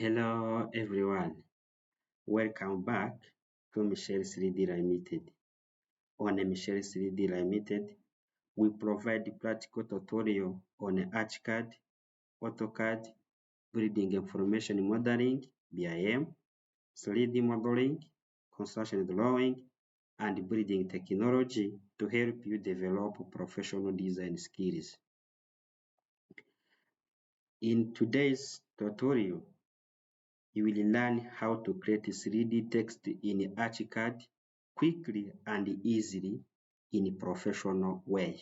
Hello everyone, welcome back to MICHEL 3D Limited. On MICHEL 3D Limited, we provide practical tutorial on Archicad, AutoCAD, building information modeling, BIM, 3D modeling, construction drawing, and building technology to help you develop professional design skills. In today's tutorial, you will learn how to create 3D text in Archicad quickly and easily in a professional way.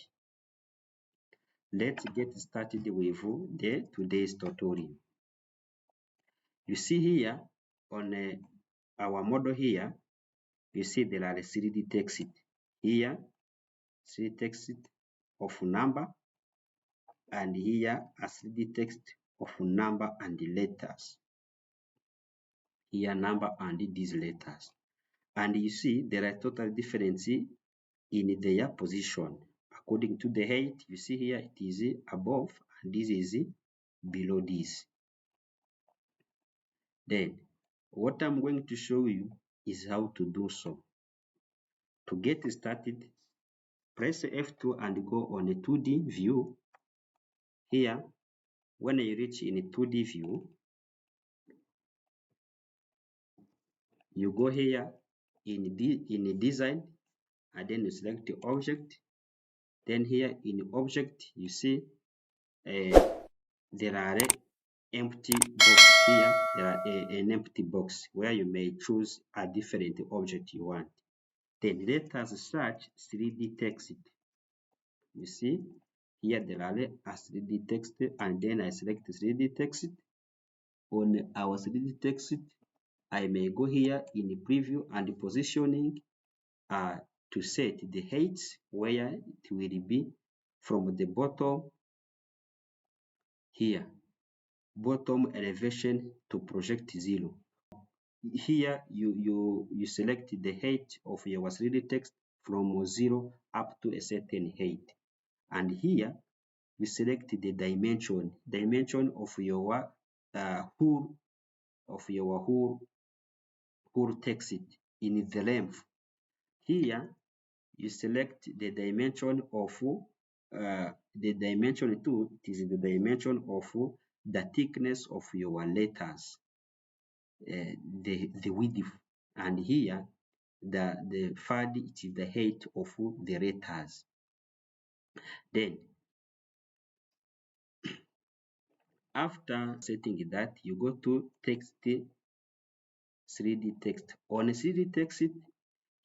Let's get started with today's tutorial. You see here on our model here, you see there are 3D text here, 3D text of number, and here a 3D text of number and letters. Here number and these letters. And you see there are total difference in their position. According to the height, you see here it is above and this is below this. Then what I'm going to show you is how to do so. To get started, press F2 and go on a 2D view. Here, when you reach in a 2D view, you go here in design and then you select the object. Then here in object, you see there are empty box here. There are an empty box where you may choose a different object you want. Then let us search 3D text. You see here there are a 3D text, and then I select 3D text. On our 3D text, I may go here in preview and positioning to set the height where it will be from the bottom here, bottom elevation to project 0. Here you select the height of your 3D text from 0 up to a certain height, and here you select the dimension of your whole text in the length. Here you select the dimension of the dimension 2. It is the dimension of the thickness of your letters, the width, and here the third it is the height of the letters. Then after setting that, you go to text 3D text. On 3D text,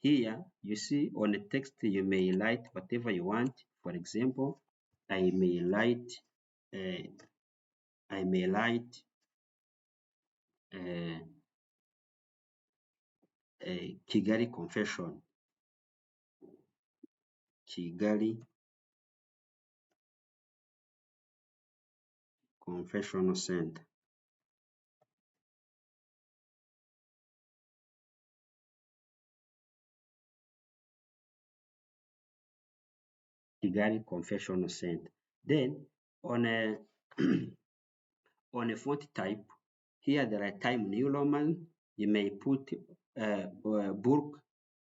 here you see on the text you may write whatever you want. For example, I may write Kigali Confession. Kigali Confessional Center. Kigali Confessional Center. Then on a on a font type, here there are Time New Roman. You may put book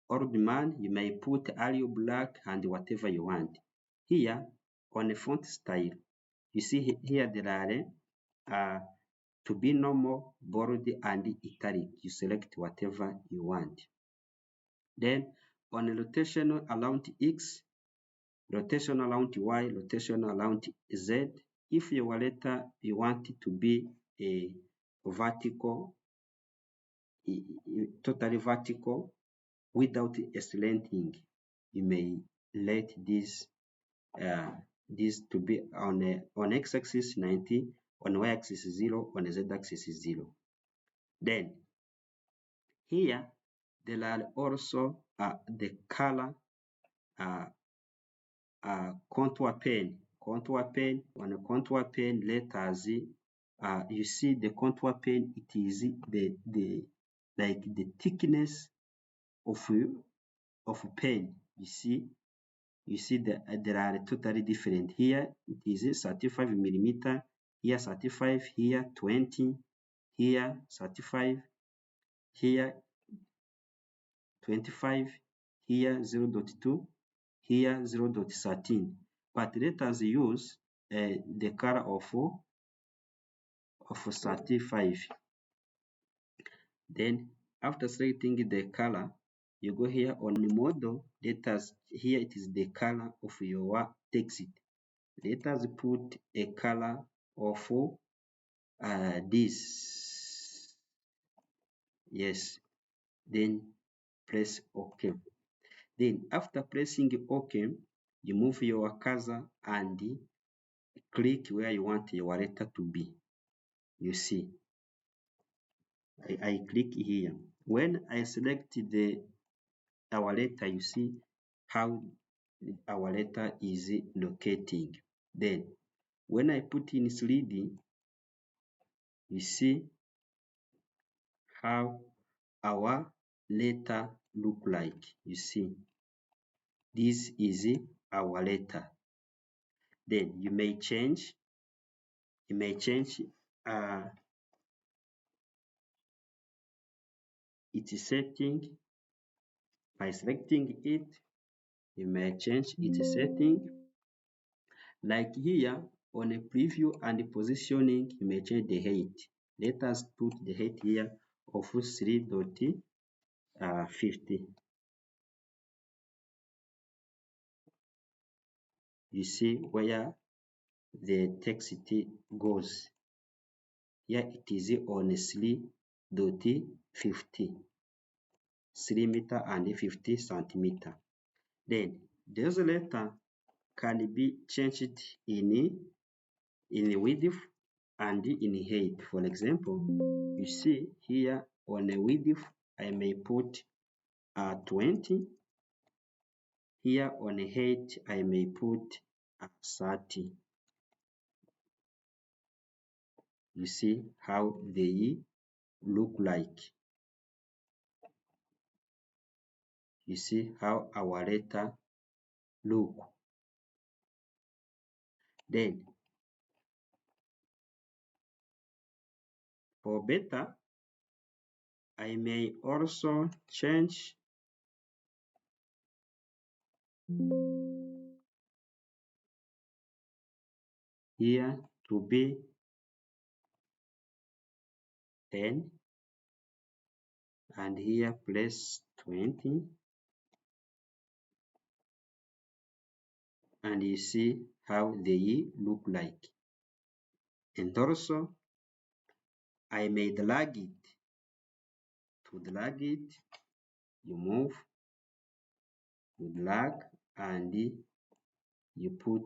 old man. You may put Arial Black and whatever you want. Here on a font style, you see here there are to be normal, bold, and italic. You select whatever you want. Then on a rotation around X, rotation around Y, rotation around Z. If your letter you want it to be a vertical, totally vertical without a slanting, you may let this to be on x-axis 90, on y-axis 0, on z-axis 0. Then here there are also the color contour pen. On a contour pen letters, you see the contour pen, it is the like the thickness of pen. You see that there are totally different. Here it is 35 millimeter, here 35, here 20, here 35, here 25, here 0.2, here 0.13. But let us use the color of 35. Then after selecting the color, you go here on model. Let us, here it is the color of your text. Let us put a color of this. Yes. Then press OK. Then after pressing OK, you move your cursor and click where you want your letter to be. You see, I click here. When I select our letter, you see how our letter is locating. Then when I put in 3D, you see how our letter look like. You see, this is our letter. Then you may change its setting by selecting it. You may change its setting. Like here on a preview and positioning, you may change the height. Let us put the height here of 3.50. You see where the text goes. Here it is on 3.50, 3 meter and 50 centimeter. Then this letter can be changed in width and in height. For example, you see here on a width, I may put 20. Here on a height, I may put 30. You see how they look like. You see how our letter look. Then for better, I may also change here to be 10 and here place 20, and you see how they look like. And also I may drag it. To drag it, you move, you drag, and you put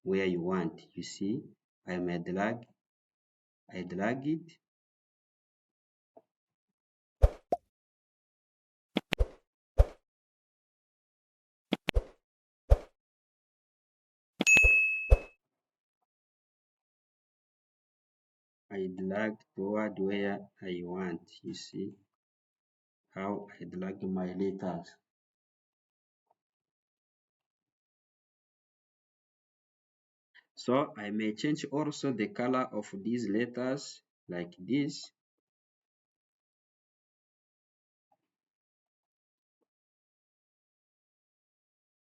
where you want. You see, I may drag, I drag it, I drag toward where I want. You see how I drag my letters. So I may change also the color of these letters like this.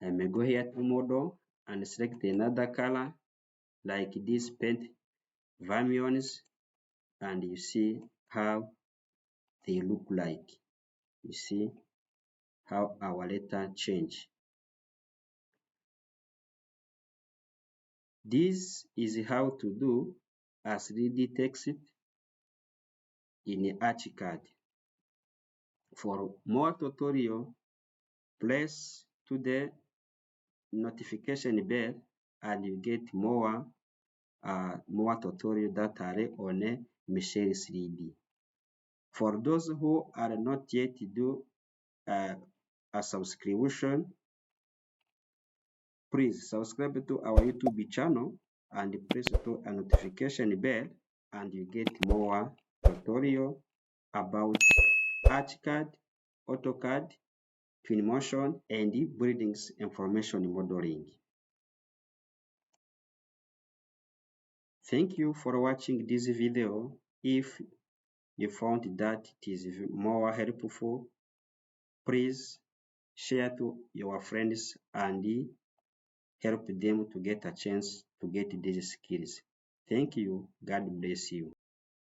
I may go here to model and select another color like this paint vermilions, and you see how they look like. You see how our letter change. This is how to do a 3D text in Archicad. For more tutorial, press to the notification bell and you get more tutorial that are on MICHEL 3D. For those who are not yet do a subscription, please subscribe to our YouTube channel and press to a notification bell and you get more tutorial about Archicad, AutoCAD, Twinmotion, and buildings information modeling. Thank you for watching this video. If you found that it is more helpful, please share to your friends and help them to get a chance to get these skills. Thank you. God bless you.